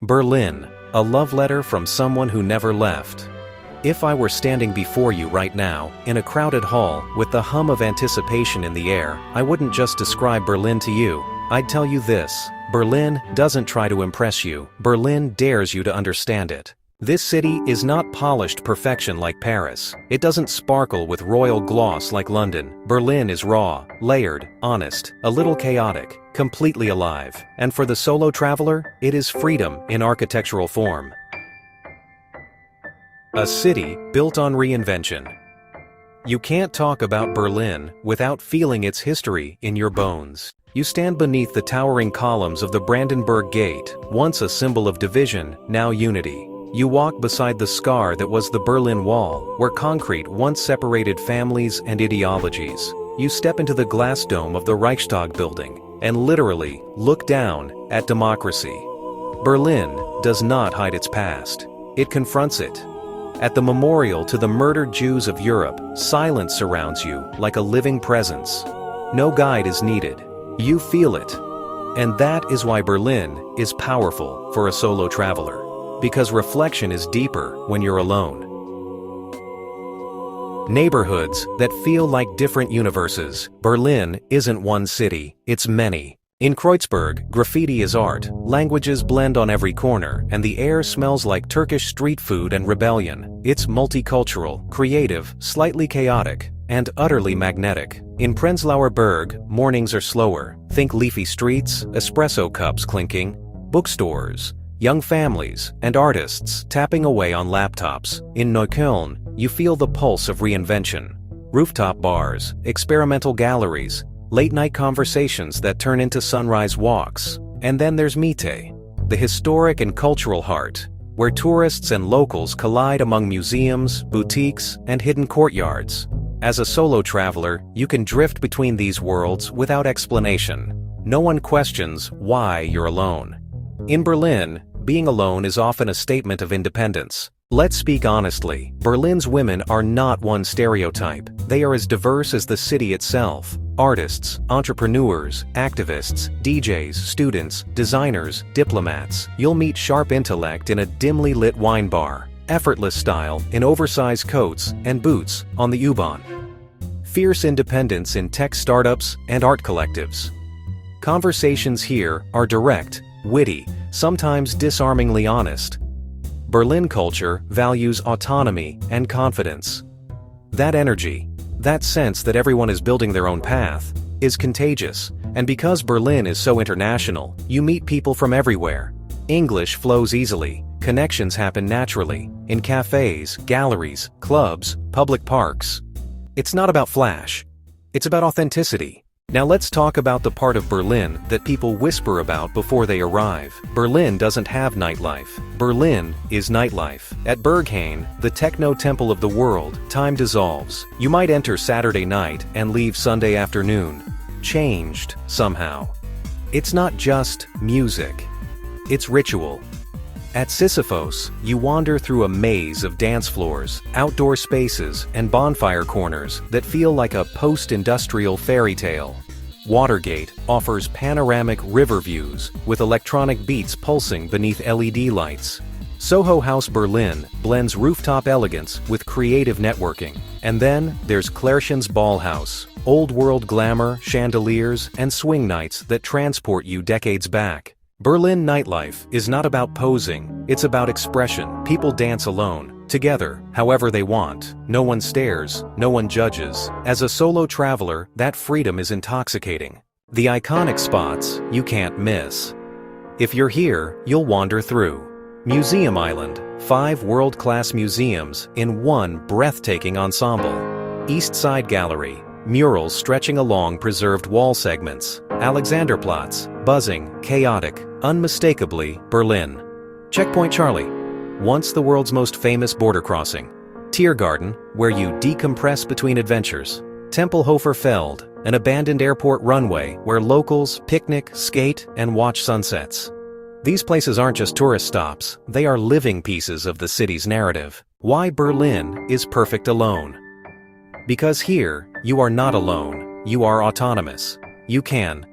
Berlin, a love letter from someone who never left. If I were standing before you right now, in a crowded hall, with the hum of anticipation in the air, I wouldn't just describe Berlin to you. I'd tell you this: Berlin doesn't try to impress you. Berlin dares you to understand it. This city is not polished perfection like Paris. It doesn't sparkle with royal gloss like London. Berlin is raw, layered, honest, a little chaotic, completely alive. And for the solo traveler, it is freedom in architectural form. A city built on reinvention. You can't talk about Berlin without feeling its history in your bones. You stand beneath the towering columns of the Brandenburg Gate, once a symbol of division, now unity. You walk beside the scar that was the Berlin Wall, where concrete once separated families and ideologies. You step into the glass dome of the Reichstag building and literally look down at democracy. Berlin does not hide its past. It confronts it. At the memorial to the murdered Jews of Europe, silence surrounds you like a living presence. No guide is needed. You feel it. And that is why Berlin is powerful for a solo traveler. Because reflection is deeper when you're alone. Neighborhoods that feel like different universes. Berlin isn't one city, it's many. In Kreuzberg, graffiti is art, languages blend on every corner, and the air smells like Turkish street food and rebellion. It's multicultural, creative, slightly chaotic, and utterly magnetic. In Prenzlauer Berg, mornings are slower. Think leafy streets, espresso cups clinking, bookstores, young families, and artists tapping away on laptops. In Neukölln, you feel the pulse of reinvention. Rooftop bars, experimental galleries, late-night conversations that turn into sunrise walks. And then there's Mitte, the historic and cultural heart, where tourists and locals collide among museums, boutiques, and hidden courtyards. As a solo traveler, you can drift between these worlds without explanation. No one questions why you're alone. In Berlin, being alone is often a statement of independence. Let's speak honestly, Berlin's women are not one stereotype. They are as diverse as the city itself. Artists, entrepreneurs, activists, DJs, students, designers, diplomats. You'll meet sharp intellect in a dimly lit wine bar, effortless style in oversized coats and boots on the U-Bahn. Fierce independence in tech startups and art collectives. Conversations here are direct, witty, sometimes disarmingly honest. Berlin culture values autonomy and confidence. That energy, that sense that everyone is building their own path, is contagious. And because Berlin is so international, you meet people from everywhere. English flows easily, connections happen naturally, in cafes, galleries, clubs, public parks. It's not about flash, it's about authenticity. Now let's talk about the part of Berlin that people whisper about before they arrive. Berlin doesn't have nightlife. Berlin is nightlife. At Berghain, the techno temple of the world, time dissolves. You might enter Saturday night and leave Sunday afternoon. Changed, somehow. It's not just music. It's ritual. At Sisyphos, you wander through a maze of dance floors, outdoor spaces, and bonfire corners that feel like a post-industrial fairy tale. Watergate offers panoramic river views with electronic beats pulsing beneath LED lights. Soho House Berlin blends rooftop elegance with creative networking. And then there's Klärchen's Ballhaus, old-world glamour, chandeliers, and swing nights that transport you decades back. Berlin nightlife is not about posing, it's about expression. People dance alone, together, however they want. No one stares, no one judges. As a solo traveler, that freedom is intoxicating. The iconic spots you can't miss. If you're here, you'll wander through. Museum Island, 5 world-class museums in one breathtaking ensemble. East Side Gallery, murals stretching along preserved wall segments. Alexanderplatz, buzzing, chaotic, unmistakably Berlin. Checkpoint Charlie, once the world's most famous border crossing. Tiergarten, where you decompress between adventures. Tempelhofer Feld, an abandoned airport runway where locals picnic, skate, and watch sunsets. These places aren't just tourist stops, they are living pieces of the city's narrative. Why Berlin is perfect alone? Because here, you are not alone, you are autonomous. You can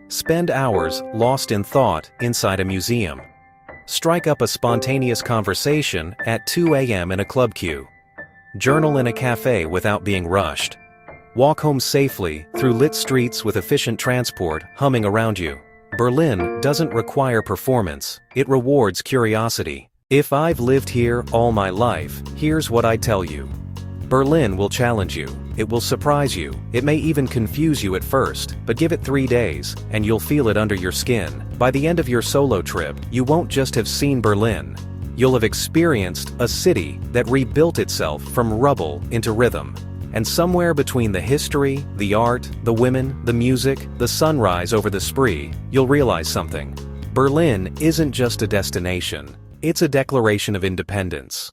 spend hours lost in thought inside a museum. Strike up a spontaneous conversation at 2 a.m. in a club queue. Journal in a cafe without being rushed. Walk home safely through lit streets with efficient transport humming around you. Berlin doesn't require performance, it rewards curiosity. If I've lived here all my life, here's what I tell you. Berlin will challenge you, it will surprise you, it may even confuse you at first, but give it 3 days, and you'll feel it under your skin. By the end of your solo trip, you won't just have seen Berlin, you'll have experienced a city that rebuilt itself from rubble into rhythm. And somewhere between the history, the art, the women, the music, the sunrise over the Spree, you'll realize something. Berlin isn't just a destination, it's a declaration of independence.